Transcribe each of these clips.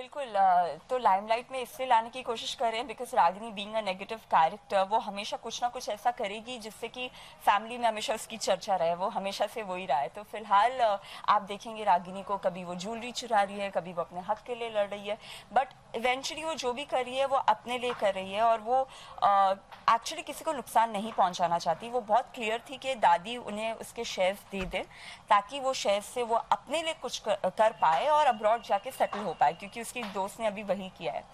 बिल्कुल तो लाइमलाइट में इससे लाने की कोशिश कर रहे हैं because Ragini being a negative character वो हमेशा कुछ ना कुछ ऐसा करेगी जिससे कि फैमिली में हमेशा उसकी चर्चा रहे, वो हमेशा से वही रहा है। तो फिलहाल आप देखेंगे रागिनी को कभी वो ज्वेलरी चुरा रही है, कभी वो अपने हक के लिए लड़ रही है, बट इवेंचुअली वो जो भी कर रही है वो अपने लिए कर रही है और वो एक्चुअली किसी को नुकसान नहीं पहुंचाना चाहती। वो बहुत क्लियर थी कि दादी उन्हें उसके शेयर्स दे दे ताकि वो शेयर्स से वो अपने लिए कुछ कर पाए और अब्रॉड जाके सेटल हो पाए, क्योंकि उसकी दोस्त ने अभी वही किया है।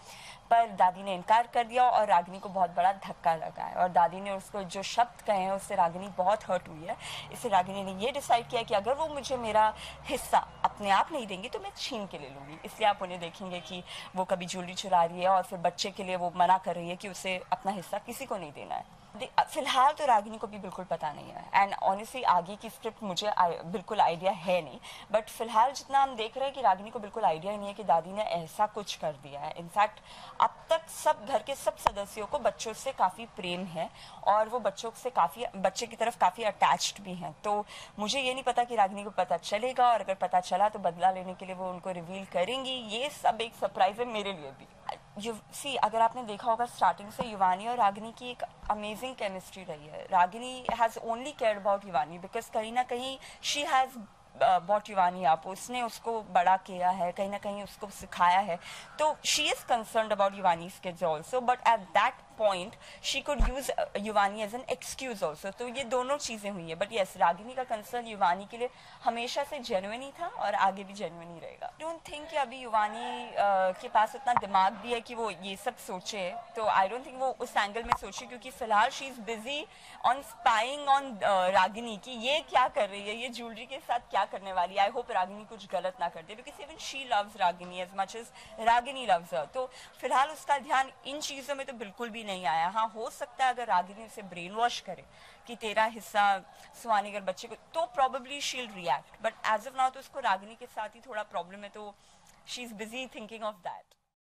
पर दादी ने इनकार कर दिया और रागिनी को बहुत बड़ा धक्का लगा है और दादी ने उसको जो शब्द कहे हैं उससे रागिनी बहुत हर्ट हुई है। इससे रागिनी ने ये डिसाइड किया कि अगर वो मुझे मेरा हिस्सा अपने आप नहीं देंगी तो मैं छीन के ले लूँगी। इसलिए आप उन्हें देखेंगे कि वो कभी ज्वेलरी चुरा रही है और फिर बच्चे के लिए वो मना कर रही है कि उसे अपना हिस्सा किसी को नहीं देना है। फिलहाल तो रागिनी को भी बिल्कुल पता नहीं है एंड ऑनेस्टली आगे की स्क्रिप्ट मुझे बिल्कुल आइडिया है नहीं, बट फिलहाल जितना हम देख रहे हैं कि रागिनी को बिल्कुल आइडिया ही नहीं है कि दादी ने ऐसा कुछ कर दिया है। इनफैक्ट अब तक सब घर के सब सदस्यों को बच्चों से काफ़ी प्रेम है और वो बच्चे की तरफ काफ़ी अटैच्ड भी हैं। तो मुझे ये नहीं पता कि रागिनी को पता चलेगा और अगर पता चला तो बदला लेने के लिए वो उनको रिवील करेंगी। ये सब एक सरप्राइज है मेरे लिए भी। अगर आपने देखा होगा स्टार्टिंग से युवानी और रागिनी की एक अमेजिंग केमिस्ट्री रही है। Ragini has only cared about Yuvani because कहीं ना कहीं she has brought Yuvani up, उसने उसको बड़ा किया है, कहीं ना कहीं उसको सिखाया है। तो she is concerned about Yuvani kids also, but at that point she could use Yuvani as an excuse also. तो ये दोनों चीजें हुई है, बट यस रागिनी का कंसर्न युवानी के लिए हमेशा से जेन्युइन ही था और आगे भी जेन्युइन ही रहेगा। आई डोंट थिंक कि अभी युवानी के पास उतना दिमाग भी है कि वो ये सब सोचे, तो आई डोंट थिंक वो उस एंगल में सोचे क्योंकि फिलहाल she is busy on spying on Ragini की ये क्या कर रही है, ये ज्वेलरी के साथ क्या करने वाली है। आई होप रागिनी कुछ गलत ना कर दे because even she loves Ragini as much as Ragini loves her. तो फिलहाल उसका ध्यान इन चीजों में तो बिल्कुल भी नहीं आया। हाँ, हो सकता है अगर रागिनी उसे ब्रेन वॉश करे कि तेरा हिस्सा सुहानी अगर बच्चे को, तो probably she will react, but as of now तो उसको रागिनी के साथ ही थोड़ा प्रॉब्लम है, तो she is busy thinking of that.